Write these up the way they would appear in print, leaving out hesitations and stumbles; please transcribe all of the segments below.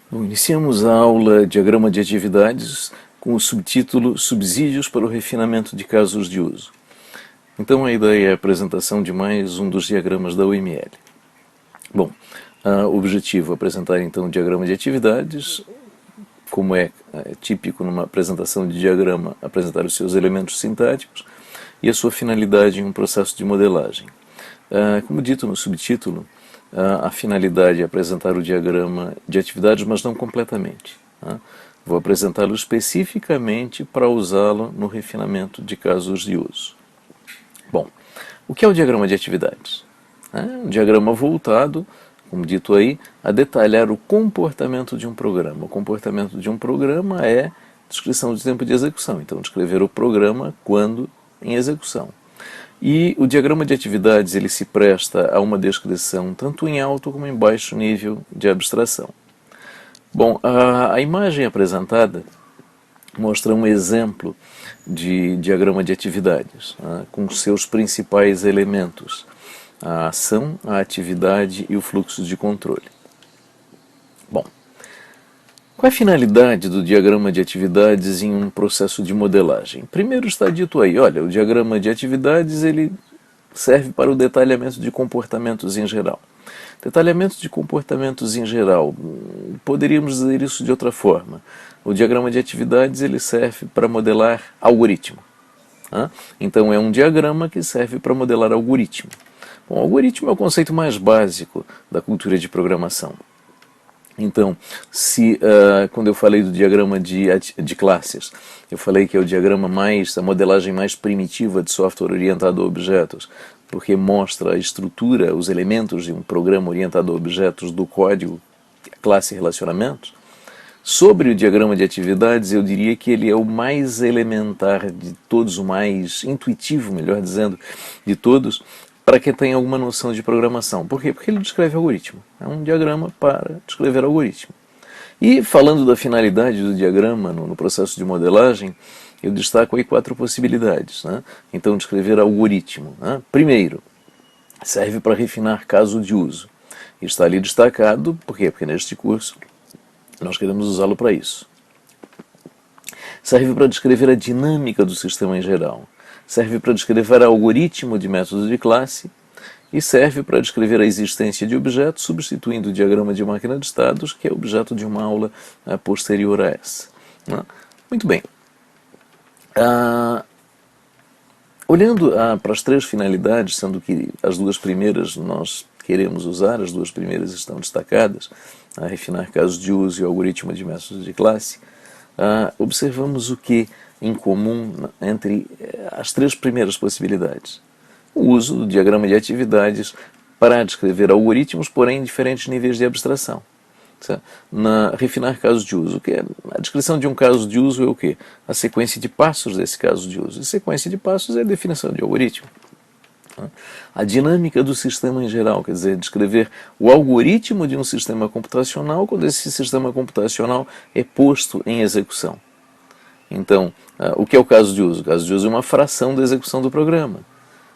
Bom, iniciamos a aula Diagrama de Atividades com o subtítulo Subsídios para o refinamento de casos de uso. Então a ideia é a apresentação de mais um dos diagramas da UML. Bom, o objetivo é apresentar então o diagrama de atividades, como é típico numa apresentação de diagrama, apresentar os seus elementos sintáticos e a sua finalidade em um processo de modelagem. Como dito no subtítulo, a finalidade é apresentar o diagrama de atividades, mas não completamente. Vou apresentá-lo especificamente para usá-lo no refinamento de casos de uso. Bom, o que é o diagrama de atividades? Um diagrama voltado, como dito aí, a detalhar o comportamento de um programa. O comportamento de um programa é descrição de tempo de execução, então descrever o programa quando em execução. E o diagrama de atividades ele se presta a uma descrição tanto em alto como em baixo nível de abstração. Bom, a imagem apresentada mostra um exemplo de diagrama de atividades, com seus principais elementos: a ação, a atividade e o fluxo de controle. Bom, qual é a finalidade do diagrama de atividades em um processo de modelagem? Primeiro está dito aí, olha, o diagrama de atividades ele serve para o detalhamento de comportamentos em geral. Detalhamento de comportamentos em geral, poderíamos dizer isso de outra forma. O diagrama de atividades ele serve para modelar algoritmo. Então é um diagrama que serve para modelar algoritmo. Bom, algoritmo é o conceito mais básico da cultura de programação. Então, quando eu falei do diagrama de classes, eu falei que é o diagrama a modelagem mais primitiva de software orientado a objetos, porque mostra a estrutura, os elementos de um programa orientado a objetos do código, classe e relacionamentos. Sobre o diagrama de atividades, eu diria que ele é o mais elementar de todos, o mais intuitivo, melhor dizendo, de todos, para quem tem alguma noção de programação. Por quê? Porque ele descreve algoritmo. É um diagrama para descrever algoritmo. E falando da finalidade do diagrama no processo de modelagem, eu destaco aí 4 possibilidades. Então, descrever algoritmo. Primeiro, serve para refinar caso de uso. E está ali destacado, por quê? Porque neste curso nós queremos usá-lo para isso. Serve para descrever a dinâmica do sistema em geral. Serve para descrever algoritmo de método de classe e serve para descrever a existência de objetos, substituindo o diagrama de máquina de estados, que é objeto de uma aula posterior a essa. Muito bem. Olhando para as 3 finalidades, sendo que as 2 primeiras nós queremos usar, as 2 primeiras estão destacadas, a refinar casos de uso e o algoritmo de método de classe, observamos o que em comum entre as 3 primeiras possibilidades. O uso do diagrama de atividades para descrever algoritmos, porém em diferentes níveis de abstração. Refinar casos de uso, que é a descrição de um caso de uso é o quê? A sequência de passos desse caso de uso. E sequência de passos é a definição de algoritmo. A dinâmica do sistema em geral, quer dizer, descrever o algoritmo de um sistema computacional quando esse sistema computacional é posto em execução. Então, o que é o caso de uso? O caso de uso é uma fração da execução do programa.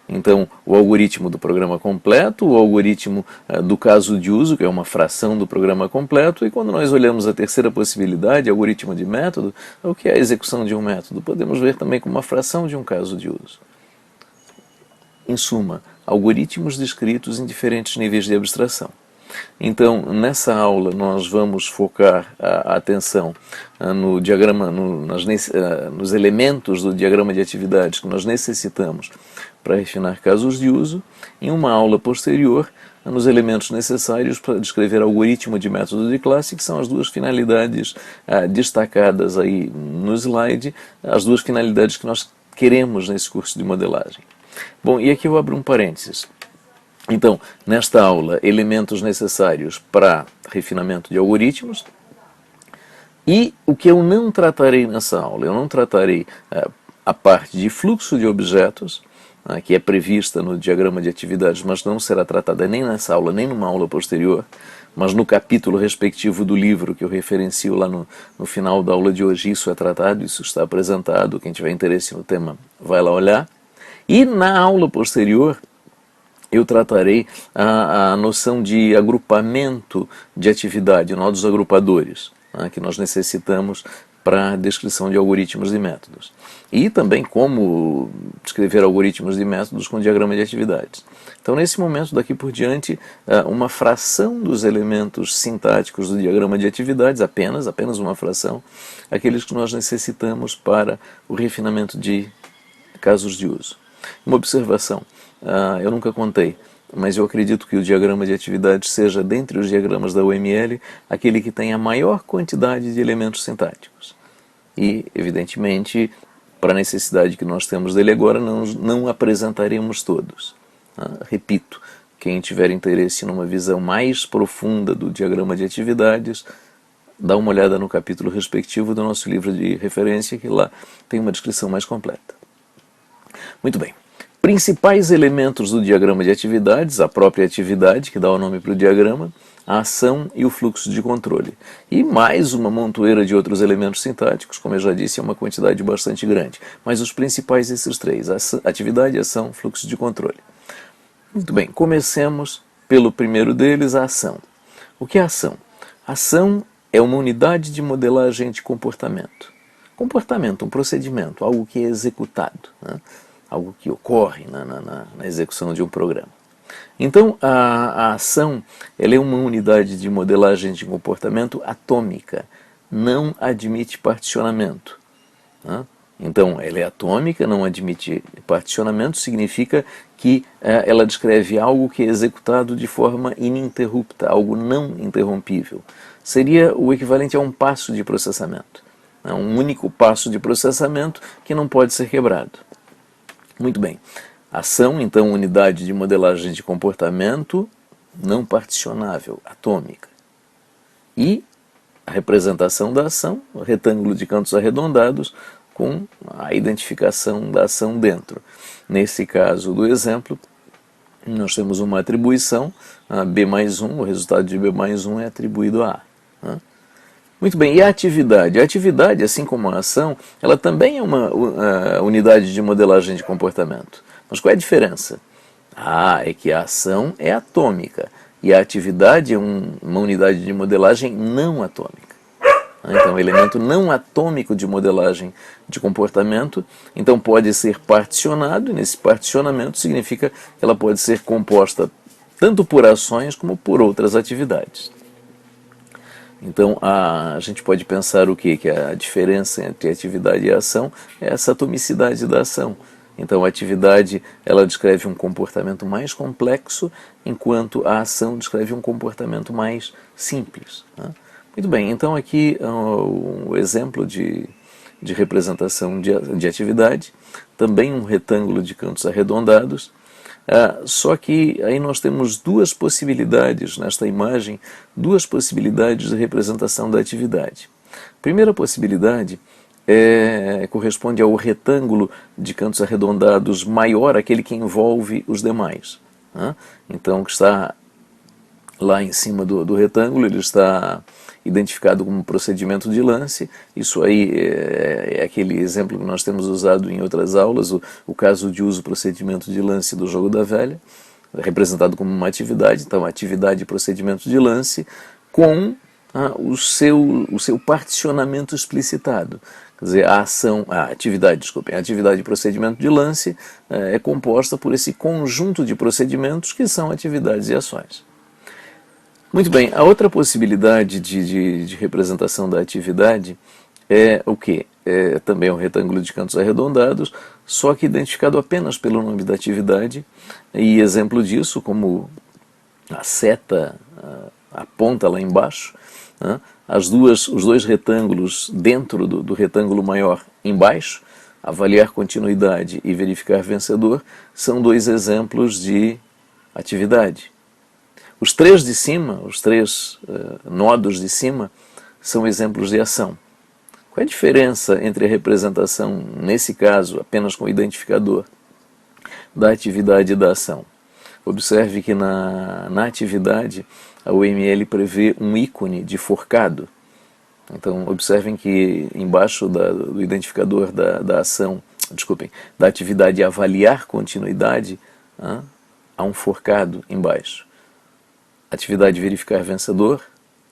Então, o algoritmo do programa completo, o algoritmo do caso de uso, que é uma fração do programa completo, e quando nós olhamos a terceira possibilidade, algoritmo de método, o que é a execução de um método? Podemos ver também como uma fração de um caso de uso. Em suma, algoritmos descritos em diferentes níveis de abstração. Então, nessa aula, nós vamos focar a atenção no diagrama, nos elementos do diagrama de atividades que nós necessitamos para refinar casos de uso. Em uma aula posterior, nos elementos necessários para descrever algoritmo de método de classe, que são as 2 finalidades destacadas aí no slide, as 2 finalidades que nós queremos nesse curso de modelagem. Bom, e aqui eu abro um parênteses. Então, nesta aula, elementos necessários para refinamento de algoritmos. E o que eu não tratarei nessa aula? Eu não tratarei a parte de fluxo de objetos, que é prevista no diagrama de atividades, mas não será tratada nem nessa aula, nem numa aula posterior, mas no capítulo respectivo do livro que eu referencio lá no final da aula de hoje, isso é tratado, isso está apresentado, quem tiver interesse no tema vai lá olhar. E na aula posterior, eu tratarei a noção de agrupamento de atividade, nodos agrupadores, que nós necessitamos para a descrição de algoritmos e métodos. E também como descrever algoritmos e métodos com diagrama de atividades. Então, nesse momento, daqui por diante, uma fração dos elementos sintáticos do diagrama de atividades, apenas uma fração, aqueles que nós necessitamos para o refinamento de casos de uso. Uma observação, eu nunca contei, mas eu acredito que o diagrama de atividades seja, dentre os diagramas da UML, aquele que tem a maior quantidade de elementos sintáticos. E, evidentemente, para a necessidade que nós temos dele agora, não apresentaremos todos. Repito, quem tiver interesse numa visão mais profunda do diagrama de atividades, dá uma olhada no capítulo respectivo do nosso livro de referência, que lá tem uma descrição mais completa. Muito bem. Principais elementos do diagrama de atividades: a própria atividade, que dá o nome para o diagrama, a ação e o fluxo de controle. E mais uma montoeira de outros elementos sintáticos, como eu já disse, é uma quantidade bastante grande. Mas os principais esses três: atividade, ação, fluxo de controle. Muito bem, comecemos pelo primeiro deles, a ação. O que é a ação? A ação é uma unidade de modelagem de comportamento. Comportamento, um procedimento, algo que é executado, algo que ocorre na execução de um programa. Então, a ação ela é uma unidade de modelagem de comportamento atômica, não admite particionamento. Então, ela é atômica, não admite particionamento, significa que ela descreve algo que é executado de forma ininterrupta, algo não interrompível. Seria o equivalente a um passo de processamento, um único passo de processamento que não pode ser quebrado. Muito bem. Ação, então, unidade de modelagem de comportamento não particionável, atômica. E a representação da ação, o retângulo de cantos arredondados, com a identificação da ação dentro. Nesse caso do exemplo, nós temos uma atribuição, B mais 1, o resultado de B mais 1 é atribuído a A. Muito bem, e a atividade? A atividade, assim como a ação, ela também é uma unidade de modelagem de comportamento. Mas qual é a diferença? É que a ação é atômica e a atividade é uma unidade de modelagem não atômica. Então, elemento não atômico de modelagem de comportamento, então pode ser particionado, e nesse particionamento significa que ela pode ser composta tanto por ações como por outras atividades. Então, a gente pode pensar o quê? Que a diferença entre atividade e ação é essa atomicidade da ação. Então, a atividade ela descreve um comportamento mais complexo, enquanto a ação descreve um comportamento mais simples. Muito bem, então aqui o exemplo de representação de atividade, também um retângulo de cantos arredondados, só que aí nós temos duas possibilidades nesta imagem, duas possibilidades de representação da atividade. A primeira possibilidade corresponde ao retângulo de cantos arredondados maior, aquele que envolve os demais. Então, que está lá em cima do retângulo, ele está identificado como procedimento de lance. Isso aí é aquele exemplo que nós temos usado em outras aulas, o caso de uso procedimento de lance do jogo da velha, representado como uma atividade. Então, atividade e procedimento de lance com o seu particionamento explicitado. Quer dizer, a atividade e procedimento de lance é composta por esse conjunto de procedimentos que são atividades e ações. Muito bem, a outra possibilidade de representação da atividade é o quê? É também um retângulo de cantos arredondados, só que identificado apenas pelo nome da atividade, e exemplo disso, como a seta aponta lá embaixo, os dois retângulos dentro do retângulo maior embaixo, avaliar continuidade e verificar vencedor, são dois exemplos de atividade. Os três de cima, os três nodos de cima, são exemplos de ação. Qual é a diferença entre a representação, nesse caso, apenas com o identificador, da atividade e da ação? Observe que na atividade a UML prevê um ícone de forcado. Então, observem que embaixo do identificador da atividade avaliar continuidade, há há um forcado embaixo. Atividade verificar vencedor,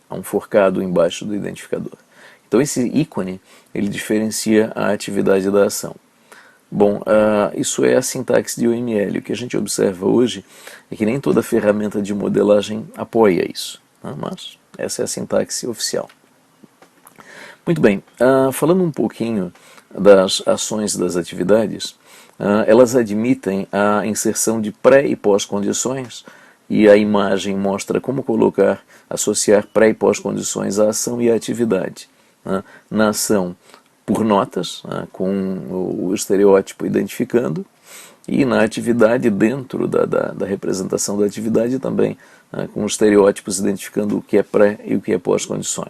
há um forcado embaixo do identificador. Então esse ícone, ele diferencia a atividade da ação. Bom, isso é a sintaxe de UML. O que a gente observa hoje é que nem toda ferramenta de modelagem apoia isso, né? Mas essa é a sintaxe oficial. Muito bem, falando um pouquinho das ações das atividades, elas admitem a inserção de pré- e pós-condições, e a imagem mostra como colocar, associar pré- e pós-condições à ação e à atividade. Na ação, por notas, com o estereótipo identificando, e na atividade, dentro da representação da atividade também, com os estereótipos identificando o que é pré e o que é pós-condição.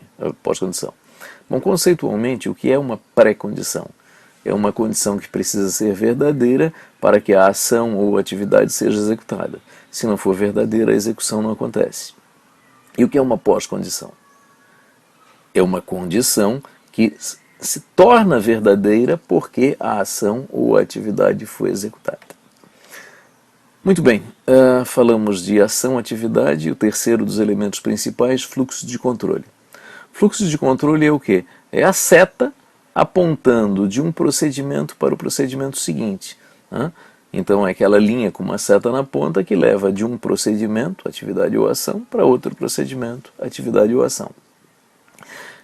Bom, conceitualmente, o que é uma pré-condição? É uma condição que precisa ser verdadeira para que a ação ou atividade seja executada. Se não for verdadeira, a execução não acontece. E o que é uma pós-condição? É uma condição que se torna verdadeira porque a ação ou a atividade foi executada. Muito bem, falamos de ação-atividade, o terceiro dos elementos principais, fluxo de controle. Fluxo de controle é o quê? É a seta apontando de um procedimento para o procedimento seguinte. Então é aquela linha com uma seta na ponta que leva de um procedimento, atividade ou ação, para outro procedimento, atividade ou ação.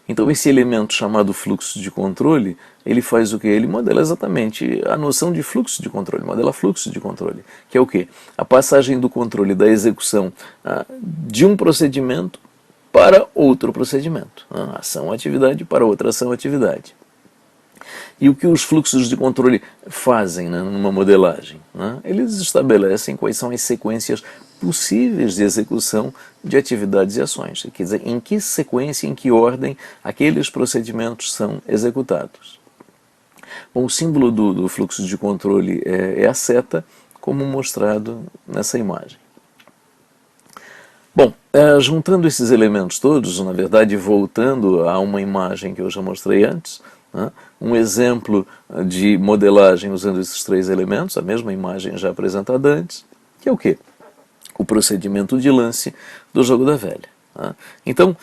Então esse elemento chamado fluxo de controle, ele faz o quê? Ele modela exatamente a noção de fluxo de controle, modela fluxo de controle, que é o quê? A passagem do controle da execução de um procedimento para outro procedimento, ação-atividade para outra ação-atividade. E o que os fluxos de controle fazem, numa modelagem? Eles estabelecem quais são as sequências possíveis de execução de atividades e ações. Quer dizer, em que sequência, em que ordem aqueles procedimentos são executados. Bom, o símbolo do fluxo de controle é a seta, como mostrado nessa imagem. Bom, juntando esses elementos todos, na verdade voltando a uma imagem que eu já mostrei antes, um exemplo de modelagem usando esses três elementos, a mesma imagem já apresentada antes, que é o quê? O procedimento de lance do jogo da velha. Então,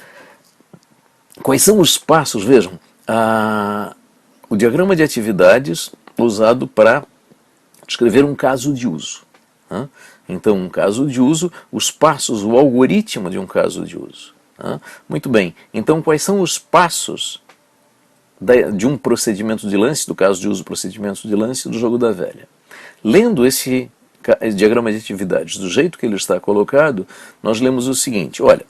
quais são os passos? Vejam, o diagrama de atividades usado para descrever um caso de uso. Então, um caso de uso, os passos, o algoritmo de um caso de uso. Muito bem, então quais são os passos de um procedimento de lance, do caso de uso, procedimento de lance do jogo da velha? Lendo esse diagrama de atividades do jeito que ele está colocado, nós lemos o seguinte: olha,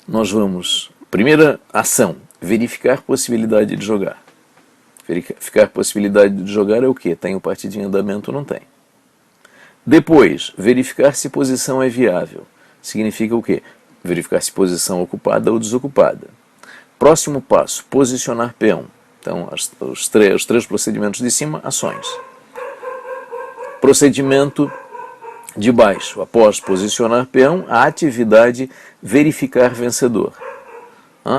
nós vamos, primeira ação, verificar possibilidade de jogar. Verificar possibilidade de jogar é o quê? Tem o partidinho em andamento ou não tem? Depois, verificar se posição é viável. Significa o quê? Verificar se posição ocupada ou desocupada. Próximo passo, posicionar peão. Então, os três procedimentos de cima, ações. Procedimento de baixo, após posicionar peão, a atividade verificar vencedor.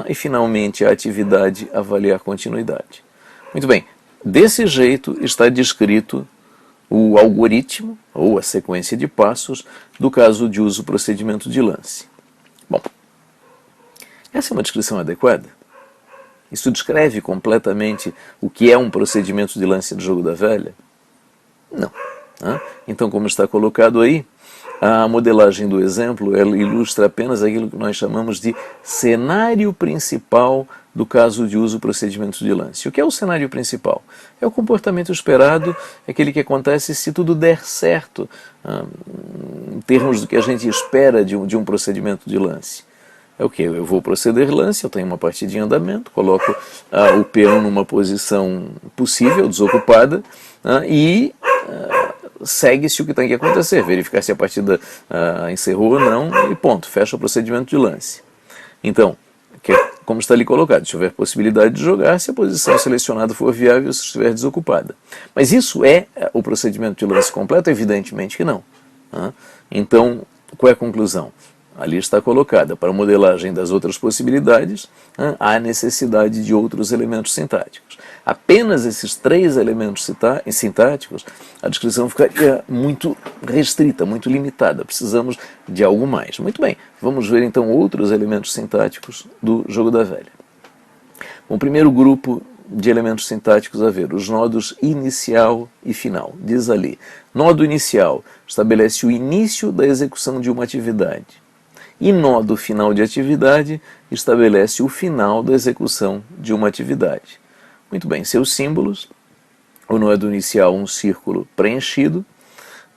E, finalmente, a atividade avaliar continuidade. Muito bem, desse jeito está descrito o algoritmo, ou a sequência de passos, do caso de uso procedimento de lance. Bom, essa é uma descrição adequada? Isso descreve completamente o que é um procedimento de lance do jogo da velha? Não. Então, como está colocado aí, a modelagem do exemplo ela ilustra apenas aquilo que nós chamamos de cenário principal do caso de uso procedimento de lance. O que é o cenário principal? É o comportamento esperado, é aquele que acontece se tudo der certo, em termos do que a gente espera de um procedimento de lance. É o que? Eu vou proceder lance, eu tenho uma partida em andamento, coloco o peão numa posição possível, desocupada, e segue-se o que tem que acontecer, verificar se a partida encerrou ou não, e ponto, fecha o procedimento de lance. Então, como está ali colocado, se houver possibilidade de jogar, se a posição selecionada for viável, se estiver desocupada. Mas isso é o procedimento de lance completo? Evidentemente que não. Então, qual é a conclusão? ali está colocada. Para a modelagem das outras possibilidades, há necessidade de outros elementos sintáticos. Apenas esses 3 elementos sintáticos, a descrição ficaria muito restrita, muito limitada. Precisamos de algo mais. Muito bem, vamos ver então outros elementos sintáticos do jogo da velha. O primeiro grupo de elementos sintáticos a ver, os nodos inicial e final. Diz ali, nodo inicial estabelece o início da execução de uma atividade. E nodo final de atividade estabelece o final da execução de uma atividade. Muito bem, seus símbolos, o nodo inicial um círculo preenchido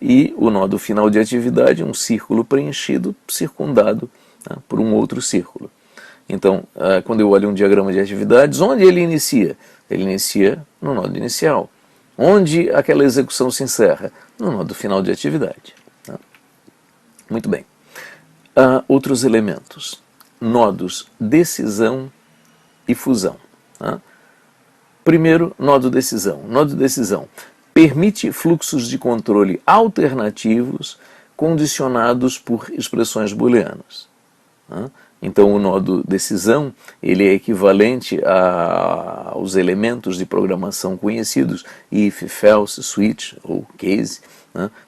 e o nodo final de atividade um círculo preenchido circundado, né, por um outro círculo. Então, quando eu olho um diagrama de atividades, onde ele inicia? Ele inicia no nodo inicial. Onde aquela execução se encerra? No nodo final de atividade. Muito bem. Outros elementos. Nodos decisão e fusão. Primeiro, nodo decisão. Nodo decisão permite fluxos de controle alternativos condicionados por expressões booleanas. Então, o nodo decisão ele é equivalente aos elementos de programação conhecidos, if, if, else, switch ou case,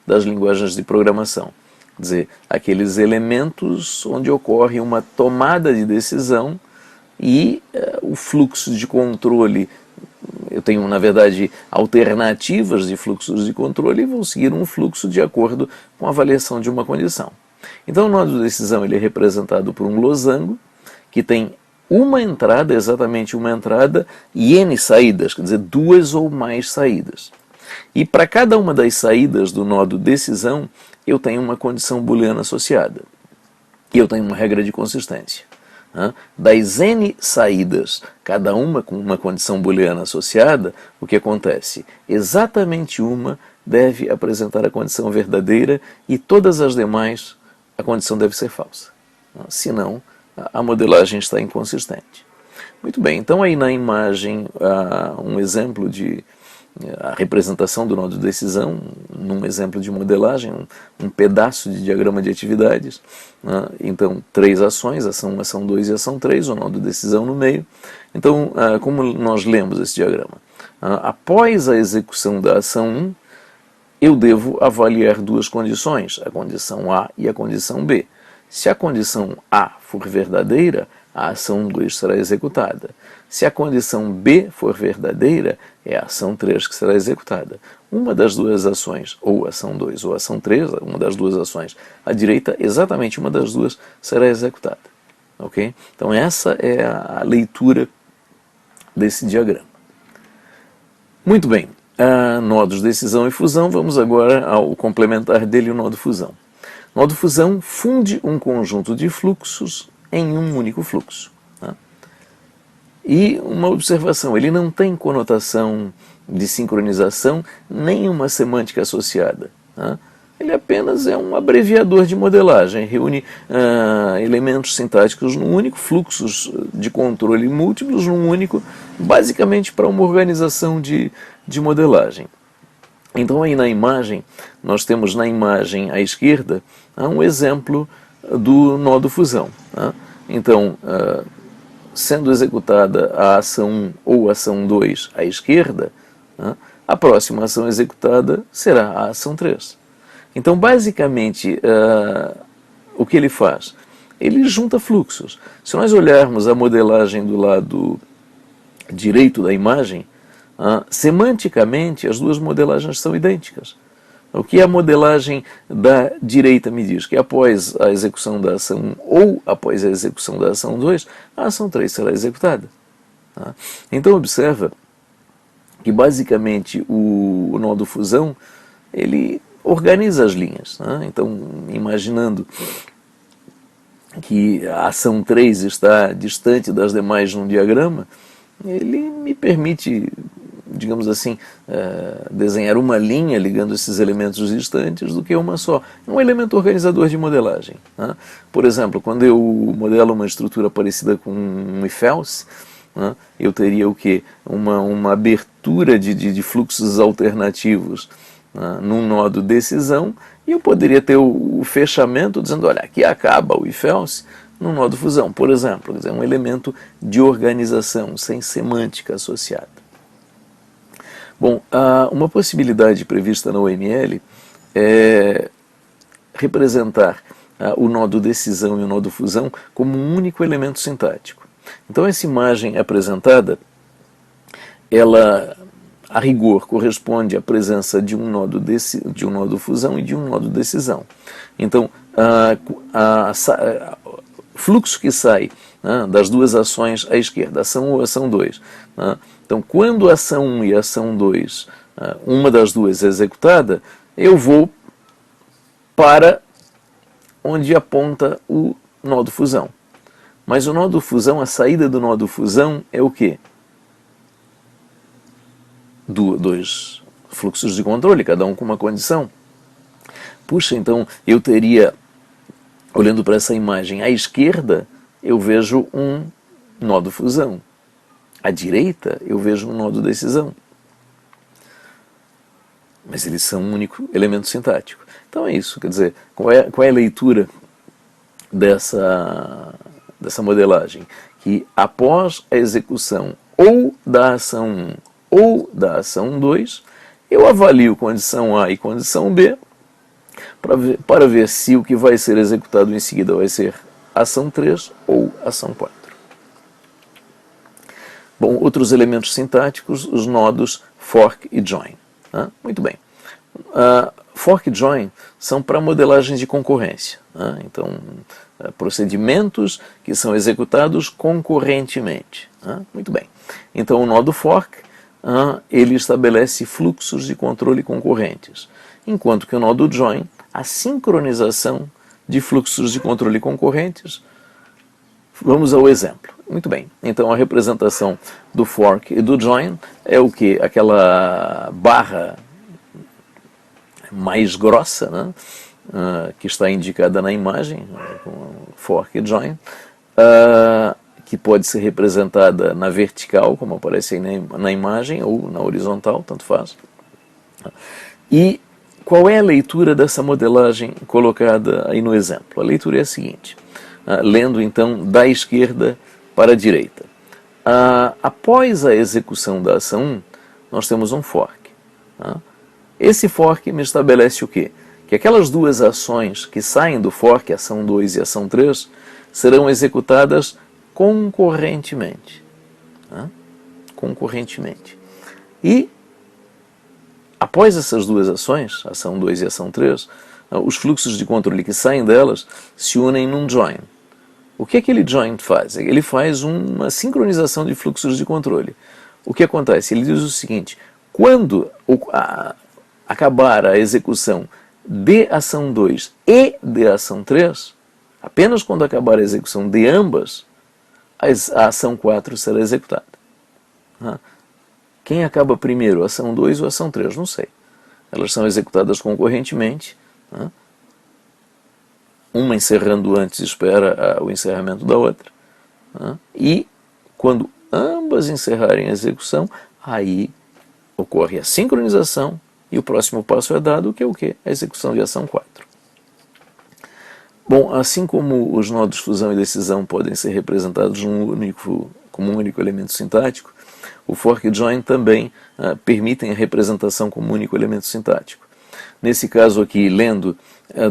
das linguagens de programação. Quer dizer, aqueles elementos onde ocorre uma tomada de decisão e o fluxo de controle, eu tenho, na verdade, alternativas de fluxos de controle e vou seguir um fluxo de acordo com a avaliação de uma condição. Então, o nodo de decisão ele é representado por um losango que tem uma entrada, exatamente uma entrada, e N saídas, quer dizer, 2 ou mais saídas. E para cada uma das saídas do nodo decisão, eu tenho uma condição booleana associada. E eu tenho uma regra de consistência. Das N saídas, cada uma com uma condição booleana associada, o que acontece? Exatamente uma deve apresentar a condição verdadeira e todas as demais a condição deve ser falsa. Senão, a modelagem está inconsistente. Muito bem, então aí na imagem um exemplo de a representação do nodo de decisão, num exemplo de modelagem, um pedaço de diagrama de atividades. Então, 3 ações, ação 1, ação 2 e ação 3, o nodo de decisão no meio. Então, como nós lemos esse diagrama? Após a execução da ação 1, eu devo avaliar 2 condições, a condição A e a condição B. Se a condição A for verdadeira, a ação 2 será executada. Se a condição B for verdadeira, é a ação 3 que será executada. Uma das 2 ações, ou ação 2 ou ação 3, uma das 2 ações à direita, exatamente uma das 2 será executada. Ok? Então essa é a leitura desse diagrama. Muito bem. Nodos decisão e fusão, vamos agora ao complementar dele, o nodo fusão. Nodo fusão funde um conjunto de fluxos em um único fluxo. E uma observação, ele não tem conotação de sincronização, nem uma semântica associada. Ele apenas é um abreviador de modelagem, reúne elementos sintáticos num único, fluxos de controle múltiplos num único, basicamente para uma organização de modelagem. Então aí na imagem, nós temos na imagem à esquerda um exemplo do nodo fusão. Então, sendo executada a ação 1 ou a ação 2 à esquerda, a próxima ação executada será a ação 3. Então, basicamente, o que ele faz? Ele junta fluxos. Se nós olharmos a modelagem do lado direito da imagem, semanticamente as 2 modelagens são idênticas. O que a modelagem da direita me diz? Que após a execução da ação 1 ou após a execução da ação 2, a ação 3 será executada. Então observa que basicamente o nodo fusão ele organiza as linhas. Então, imaginando que a ação 3 está distante das demais num diagrama, ele me permite, digamos assim, desenhar uma linha ligando esses elementos distantes do que uma só. Um elemento organizador de modelagem. Por exemplo, quando eu modelo uma estrutura parecida com um if-else, eu teria o quê? Uma abertura de fluxos alternativos num nodo decisão, e eu poderia ter o fechamento dizendo, olha, aqui acaba o if-else num nodo fusão, por exemplo, quer dizer, um elemento de organização, sem semântica associada. Bom, uma possibilidade prevista na OML é representar o nodo decisão e o nodo fusão como um único elemento sintático. Então essa imagem apresentada, ela, a rigor, corresponde à presença de um nodo fusão e de um nodo decisão. Então, fluxo que sai das duas ações à esquerda, ação 1 ou ação 2. Então, quando a ação 1 e a ação 2, uma das duas é executada, eu vou para onde aponta o nodo fusão. Mas o nodo fusão, a saída do nodo fusão é o quê? Dois fluxos de controle, cada um com uma condição. Puxa, então eu teria, olhando para essa imagem, à esquerda eu vejo um nodo fusão. À direita eu vejo um nodo decisão. Mas eles são um único elemento sintático. Então é isso, quer dizer, qual é a leitura dessa modelagem? Que após a execução ou da ação 1 ou da ação 2, eu avalio condição A e condição B para ver se o que vai ser executado em seguida vai ser ação 3 ou ação 4. Bom, outros elementos sintáticos, os nodos fork e join. Muito bem. Fork e join são para modelagens de concorrência. Então, procedimentos que são executados concorrentemente. Muito bem. Então, o nodo fork, ele estabelece fluxos de controle concorrentes, enquanto que o nodo join, a sincronização de fluxos de controle concorrentes. Vamos ao exemplo. Muito bem. Então, a representação do fork e do join é o que? Aquela barra mais grossa, que está indicada na imagem, com fork e join, que pode ser representada na vertical, como aparece aí na imagem, ou na horizontal, tanto faz. E qual é a leitura dessa modelagem colocada aí no exemplo? A leitura é a seguinte, lendo então da esquerda para a direita. Após a execução da ação 1, nós temos um fork. Esse fork me estabelece o quê? Que aquelas duas ações que saem do fork, ação 2 e ação 3, serão executadas concorrentemente. Concorrentemente. E, após essas duas ações, ação 2 e ação 3, os fluxos de controle que saem delas se unem num join. O que aquele join faz? Ele faz uma sincronização de fluxos de controle. O que acontece? Ele diz o seguinte, quando acabar a execução de ação 2 e de ação 3, apenas quando acabar a execução de ambas, a ação 4 será executada. Quem acaba primeiro, a ação 2 ou a ação 3? Não sei. Elas são executadas concorrentemente, uma encerrando antes espera o encerramento da outra. E quando ambas encerrarem a execução, aí ocorre a sincronização e o próximo passo é dado, que é o quê? A execução de ação 4. Bom, assim como os nodos fusão e decisão podem ser representados como um único elemento sintático, o fork e join também permitem a representação como um único elemento sintático. Nesse caso aqui, lendo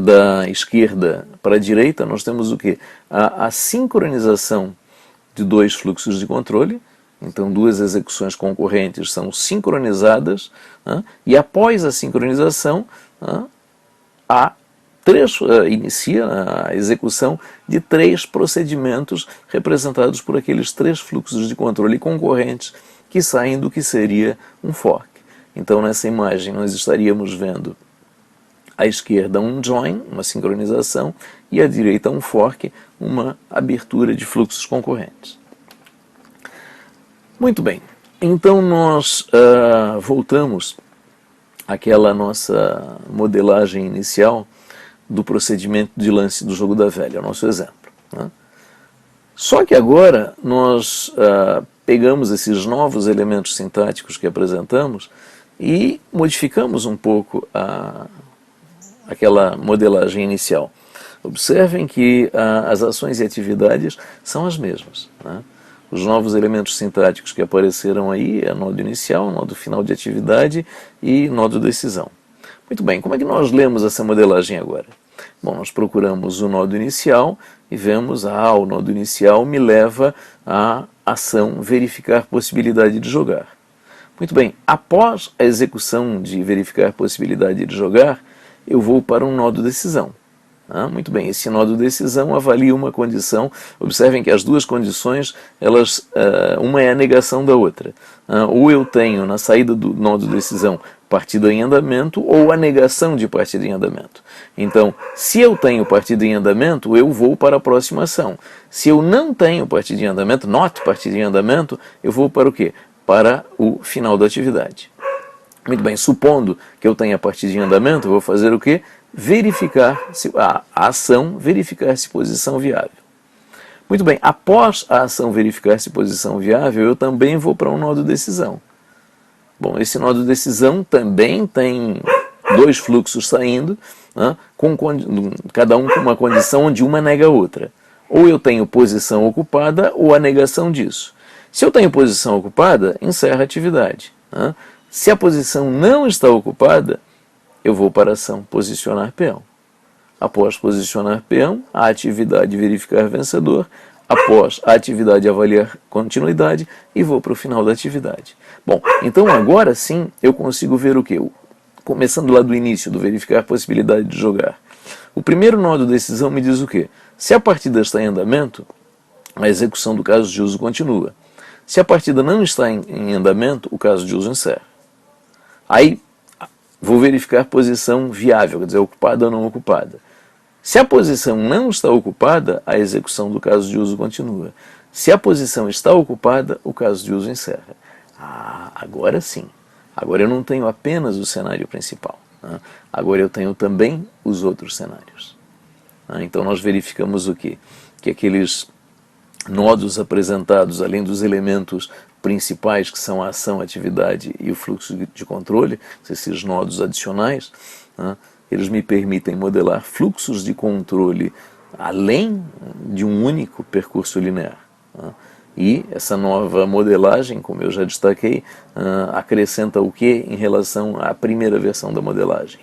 da esquerda para a direita, nós temos o quê? A sincronização de dois fluxos de controle. Então, duas execuções concorrentes são sincronizadas, e após a sincronização, inicia a execução de 3 procedimentos representados por aqueles 3 fluxos de controle concorrentes que saem do que seria um fork. Então, nessa imagem, nós estaríamos vendo à esquerda um join, uma sincronização, e à direita um fork, uma abertura de fluxos concorrentes. Muito bem, então nós voltamos àquela nossa modelagem inicial do procedimento de lance do jogo da velha, o nosso exemplo. Só que agora nós pegamos esses novos elementos sintáticos que apresentamos e modificamos um pouco aquela modelagem inicial. Observem que as ações e atividades são as mesmas, né? Os novos elementos sintáticos que apareceram aí é nó inicial, nó final de atividade e nó decisão. Muito bem, como é que nós lemos essa modelagem agora? Bom, nós procuramos o nó inicial e vemos, o nó inicial me leva à ação verificar possibilidade de jogar. Muito bem, após a execução de verificar possibilidade de jogar, eu vou para um nó decisão. Muito bem, esse nó decisão avalia uma condição. Observem que as duas condições, uma é a negação da outra. Ou eu tenho na saída do nó decisão partida em andamento ou a negação de partida em andamento. Então, se eu tenho partida em andamento, eu vou para a próxima ação. Se eu não tenho partida em andamento, not partida em andamento, eu vou para o quê? Para o final da atividade. Muito bem, supondo que eu tenha partida em andamento, eu vou fazer o quê? Verificar a ação verificar-se posição viável. Muito bem, após a ação verificar-se posição viável, eu também vou para um nó decisão. Bom, esse nó decisão também tem dois fluxos saindo, né, cada um com uma condição onde uma nega a outra. Ou eu tenho posição ocupada ou a negação disso. Se eu tenho posição ocupada, encerra a atividade, né? Se a posição não está ocupada, eu vou para a ação posicionar peão. Após posicionar peão, a atividade verificar vencedor, após a atividade avaliar continuidade e vou para o final da atividade. Bom, então agora sim eu consigo ver o que? Começando lá do início, do verificar possibilidade de jogar. O primeiro nó de decisão me diz o quê? Se a partida está em andamento, a execução do caso de uso continua. Se a partida não está em andamento, o caso de uso encerra. Aí vou verificar posição viável, quer dizer, ocupada ou não ocupada. Se a posição não está ocupada, a execução do caso de uso continua. Se a posição está ocupada, o caso de uso encerra. Agora sim. Agora eu não tenho apenas o cenário principal, né? Agora eu tenho também os outros cenários. Então nós verificamos o quê? Que aqueles nodos apresentados, além dos elementos principais, que são a ação, a atividade e o fluxo de controle, esses nodos adicionais, né, eles me permitem modelar fluxos de controle além de um único percurso linear, né? E essa nova modelagem, como eu já destaquei, acrescenta o que em relação à primeira versão da modelagem?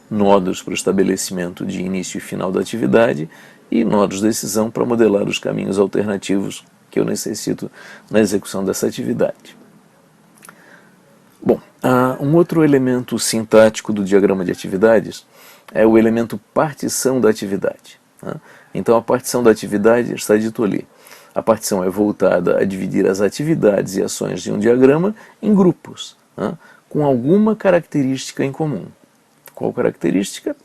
Nodos para o estabelecimento de início e final da atividade e nodos de decisão para modelar os caminhos alternativos que eu necessito na execução dessa atividade. Bom, um outro elemento sintático do diagrama de atividades é o elemento partição da atividade, né? Então a partição da atividade está dito ali. A partição é voltada a dividir as atividades e ações de um diagrama em grupos, né, com alguma característica em comum. Qual característica?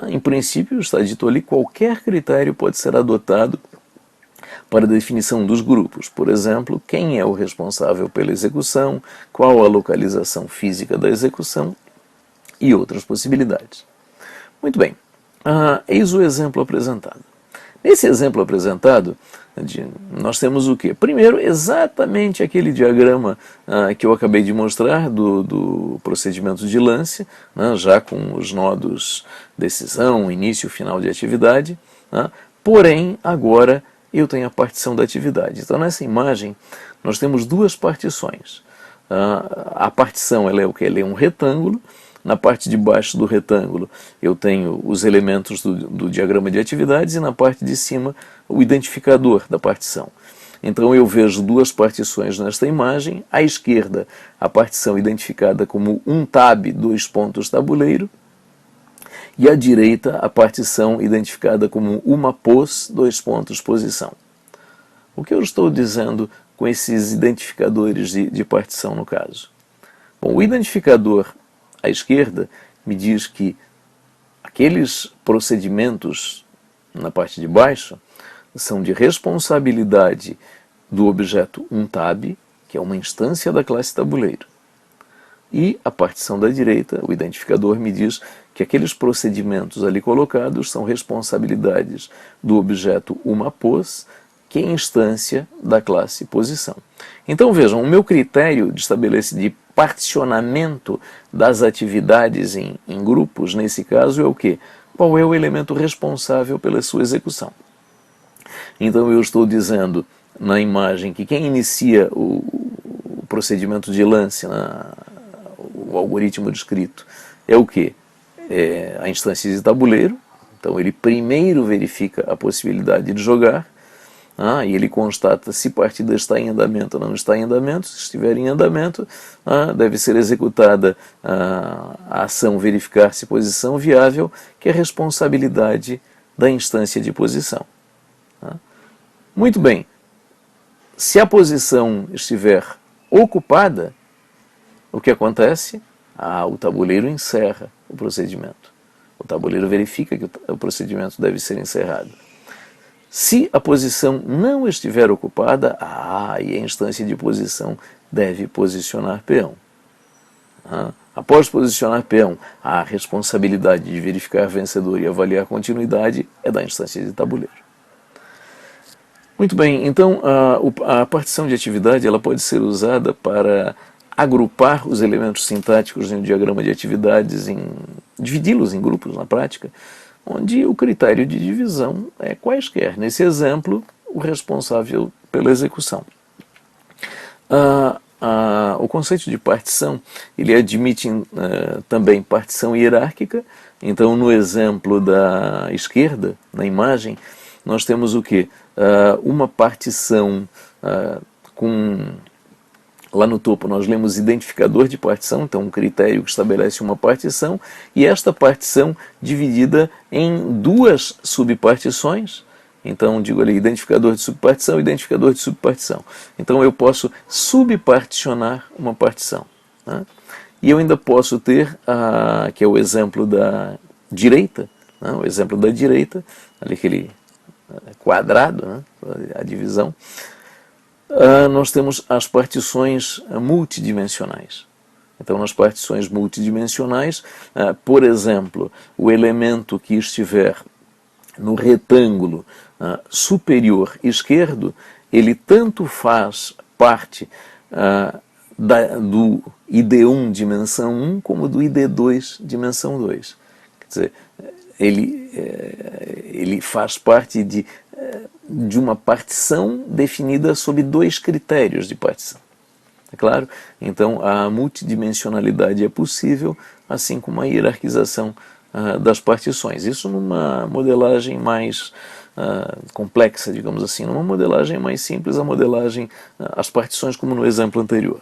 Em princípio, está dito ali, qualquer critério pode ser adotado para a definição dos grupos. Por exemplo, quem é o responsável pela execução, qual a localização física da execução e outras possibilidades. Muito bem, eis o exemplo apresentado. Nesse exemplo apresentado, nós temos o quê? Primeiro, exatamente aquele diagrama que eu acabei de mostrar do procedimento de lance, né, já com os nodos decisão, início e final de atividade, né, porém, agora eu tenho a partição da atividade. Então, nessa imagem, nós temos duas partições. A partição ela é o quê? Ela é um retângulo. Na parte de baixo do retângulo eu tenho os elementos do diagrama de atividades e na parte de cima o identificador da partição. Então eu vejo duas partições nesta imagem. À esquerda a partição identificada como um tab, dois pontos tabuleiro, e à direita a partição identificada como uma pos, dois pontos posição. O que eu estou dizendo com esses identificadores de partição no caso? Bom, o identificador à esquerda me diz que aqueles procedimentos na parte de baixo são de responsabilidade do objeto untab, que é uma instância da classe tabuleiro. E a partição da direita, o identificador me diz que aqueles procedimentos ali colocados são responsabilidades do objeto umapos, que é instância da classe posição. Então vejam, o meu critério de particionamento das atividades em grupos, nesse caso, é o quê? Qual é o elemento responsável pela sua execução? Então eu estou dizendo na imagem que quem inicia o procedimento de lance, o algoritmo descrito, é o quê? É a instância de tabuleiro. Então ele primeiro verifica a possibilidade de jogar, e ele constata se partida está em andamento ou não está em andamento. Se estiver em andamento, deve ser executada a ação verificar se posição viável, que é responsabilidade da instância de posição. Muito bem, se a posição estiver ocupada, o que acontece? O tabuleiro encerra o procedimento. O tabuleiro verifica que o procedimento deve ser encerrado. Se a posição não estiver ocupada, e a instância de posição deve posicionar peão. Após posicionar peão, a responsabilidade de verificar vencedor e avaliar continuidade é da instância de tabuleiro. Muito bem, então a partição de atividade ela pode ser usada para agrupar os elementos sintáticos em um diagrama de atividades, dividi-los em grupos na prática, onde o critério de divisão é quaisquer. Nesse exemplo, o responsável pela execução. O conceito de partição ele admite também partição hierárquica. Então, no exemplo da esquerda, na imagem, nós temos o quê? Uma partição lá no topo nós lemos identificador de partição, então um critério que estabelece uma partição, e esta partição dividida em duas subpartições. Então digo ali identificador de subpartição, identificador de subpartição. Então eu posso subparticionar uma partição. E eu ainda posso ter, que é o exemplo da direita, o exemplo da direita, ali aquele quadrado, a divisão. Nós temos as partições multidimensionais. Então, nas partições multidimensionais, por exemplo, o elemento que estiver no retângulo superior esquerdo, ele tanto faz parte do ID1 dimensão 1 como do ID2 dimensão 2. Quer dizer, ele faz parte de uma partição definida sob dois critérios de partição. É claro? Então, a multidimensionalidade é possível, assim como a hierarquização das partições. Isso numa modelagem mais complexa, digamos assim. Numa modelagem mais simples, a modelagem, as partições como no exemplo anterior.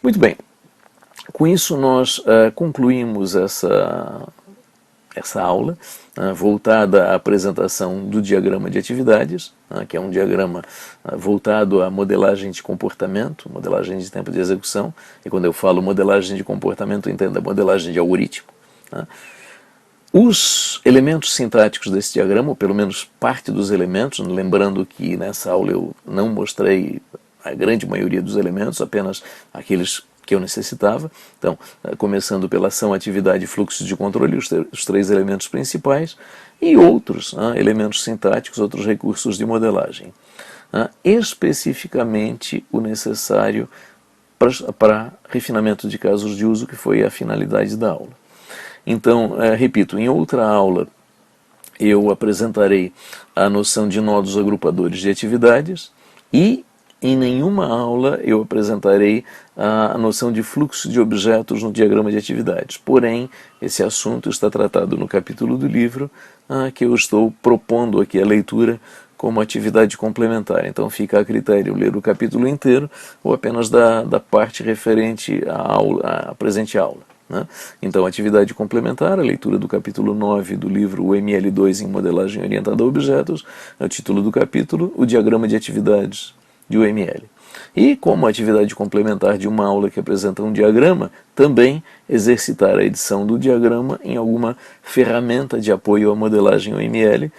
Muito bem. Com isso, nós concluímos essa aula, voltada à apresentação do diagrama de atividades, que é um diagrama voltado à modelagem de comportamento, modelagem de tempo de execução, e quando eu falo modelagem de comportamento, entenda modelagem de algoritmo. Os elementos sintáticos desse diagrama, ou pelo menos parte dos elementos, lembrando que nessa aula eu não mostrei a grande maioria dos elementos, apenas aqueles que eu necessitava. Então, começando pela ação, atividade e fluxo de controle, os três elementos principais, e outros elementos sintáticos, outros recursos de modelagem. Especificamente o necessário para refinamento de casos de uso, que foi a finalidade da aula. Então, repito, em outra aula eu apresentarei a noção de nodos agrupadores de atividades e em nenhuma aula eu apresentarei a noção de fluxo de objetos no diagrama de atividades. Porém, esse assunto está tratado no capítulo do livro que eu estou propondo aqui a leitura como atividade complementar. Então fica a critério ler o capítulo inteiro ou apenas da parte referente à presente aula. Então, atividade complementar, a leitura do capítulo 9 do livro UML2 em modelagem orientada a objetos, é o título do capítulo, o diagrama de atividades de UML. E como atividade complementar de uma aula que apresenta um diagrama, também exercitar a edição do diagrama em alguma ferramenta de apoio à modelagem UML,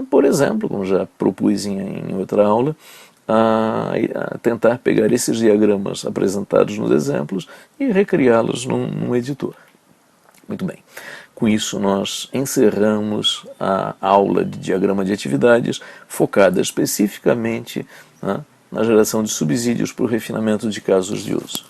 por exemplo, como já propus em outra aula, a tentar pegar esses diagramas apresentados nos exemplos e recriá-los num editor. Muito bem. Com isso, nós encerramos a aula de diagrama de atividades focada especificamente na geração de subsídios para o refinamento de casos de uso.